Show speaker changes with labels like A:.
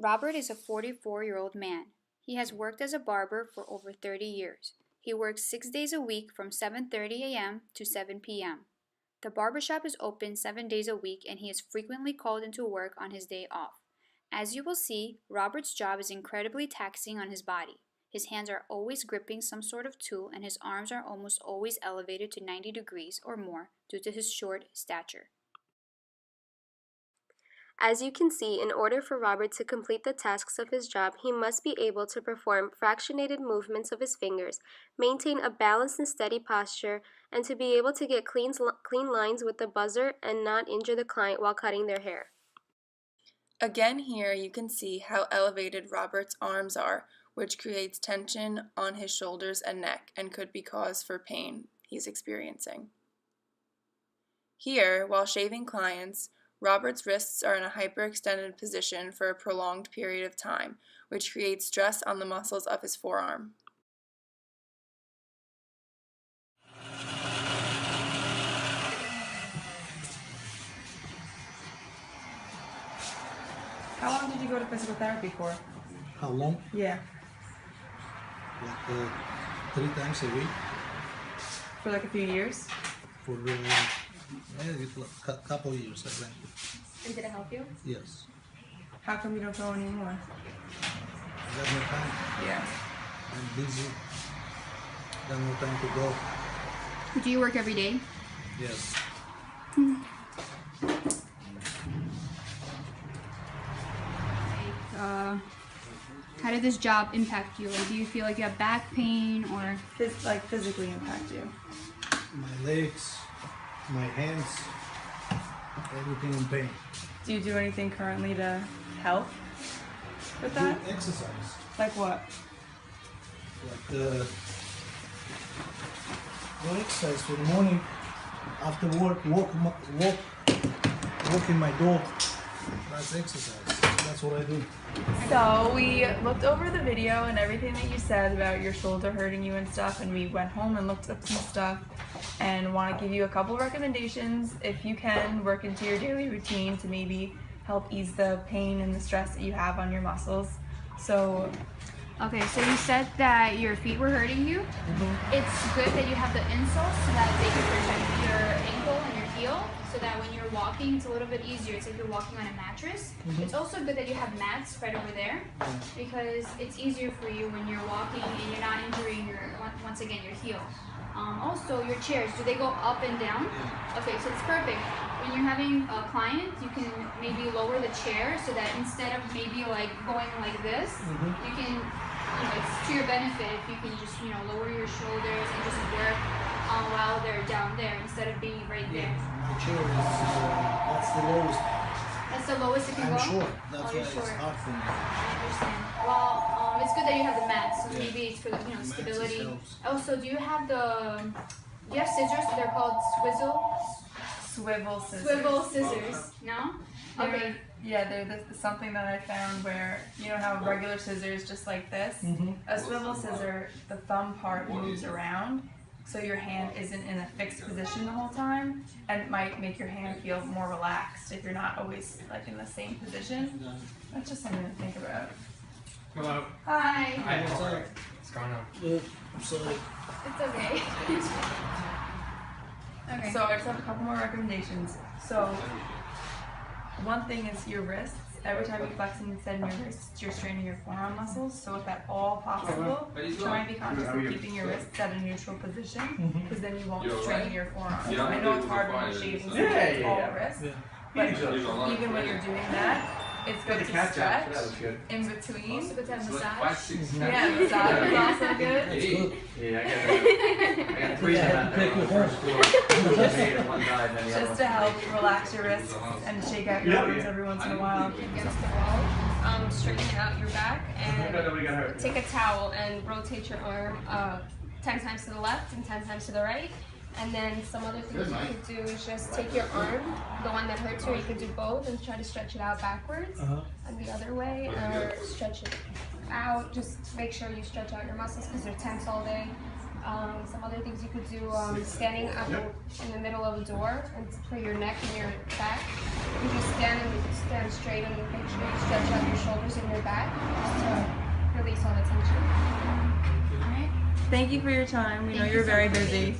A: Robert is a 44-year-old man. He has worked as a barber for over 30 years. He works 6 days a week from 7:30 a.m. to 7 p.m. The barbershop is open 7 days a week and he is frequently called into work on his day off. As you will see, Robert's job is incredibly taxing on his body. His hands are always gripping some sort of tool and his arms are almost always elevated to 90 degrees or more due to his short stature.
B: As you can see, in order for Robert to complete the tasks of his job, he must be able to perform fractionated movements of his fingers, maintain a balanced and steady posture, and to be able to get clean lines with the buzzer and not injure the client while cutting their hair.
C: Again, here you can see how elevated Robert's arms are, which creates tension on his shoulders and neck and could be cause for pain he's experiencing. Here, while shaving clients, Robert's wrists are in a hyperextended position for a prolonged period of time, which creates stress on the muscles of his forearm.
D: How long did you go to physical therapy for?
E: How long?
D: Yeah.
E: Like 3 times a week.
D: For like a few years?
E: For a couple years, I went.
B: And did it help you?
E: Yes.
D: How come you don't go anymore?
E: I got no time.
D: Yeah.
E: I'm busy. Got no time to go.
A: Do you work every day?
E: Yes.
A: How did this job impact you? Like, do you feel like you have back pain or?
D: Physically impact you?
E: My legs, my hands, everything in pain.
D: Do you do anything currently to help with that?
E: Do exercise.
D: Like what?
E: Like do exercise for the morning. After work, walk in my dog. That's exercise. That's what I do.
D: So we looked over the video and everything that you said about your shoulder hurting you and stuff, and we went home and looked up some stuff and want to give you a couple recommendations if you can work into your daily routine to maybe help ease the pain and the stress that you have on your muscles. So
A: Okay, so you said that your feet were hurting you. It's good that you have the insoles so that they can protect your ankle and your heel, so that when you're walking, it's a little bit easier. It's like you're walking on a mattress. It's also good that you have mats right over there, because it's easier for you when you're walking and you're not injuring once again, your heel. Also, your chairs, do they go up and down? Okay, so it's perfect. When you're having a client, you can maybe lower the chair so that instead of maybe like going like this, you can, it's to your benefit if you can just, lower your shoulders and just work while they're down there instead of being right there.
E: My chair is, that's the lowest.
A: That's the lowest it can go?
E: I'm short. That's why
A: you're
E: it's
A: short.
E: hard for me.
A: I understand. Well, it's good that you have the mats, so maybe it's for the stability.
E: helps.
A: Also, do you have scissors? They're called
D: swivel scissors.
A: swivel scissors. No? Okay.
D: They're something that I found where, you know how regular scissors just like this? A swivel scissor, the thumb part moves around, so your hand isn't in a fixed position the whole time, and it might make your hand feel more relaxed if you're not always like in the same position. That's just something to think about.
F: Hello.
A: Hi.
F: Hi. What's going on?
E: I'm sorry.
A: It's okay. Okay.
D: So I just have a couple more recommendations. So one thing is your wrists. Every time you flex and extend your wrists, you're straining your forearm muscles. So if at all possible, try and be conscious of keeping your wrists at a neutral position, because then you won't strain your forearms. I know it's hard when you're shaving all wrists, but even when you're doing that, it's good to stretch in between.
A: Also good to have massage.
D: Yeah, massage is also good.
F: I got 3 that first floor. Made and 1 died, and then the other
D: Just to help relax your wrists and shake out your arms every once in a while.
G: Against the wall, straighten out your back, and take a towel and rotate your arm 10 times to the left and 10 times to the right. And then some other things you could do is just take your arm, the one that hurts you, you could do both and try to stretch it out backwards and the other way, or stretch it out. Just make sure you stretch out your muscles because they're tense all day. Some other things you could do, standing up in the middle of a door and for your neck and your back. You just stand straight and make sure you stretch out your shoulders and your back just to release all the tension.
D: Thank you for your time. We know you're very busy.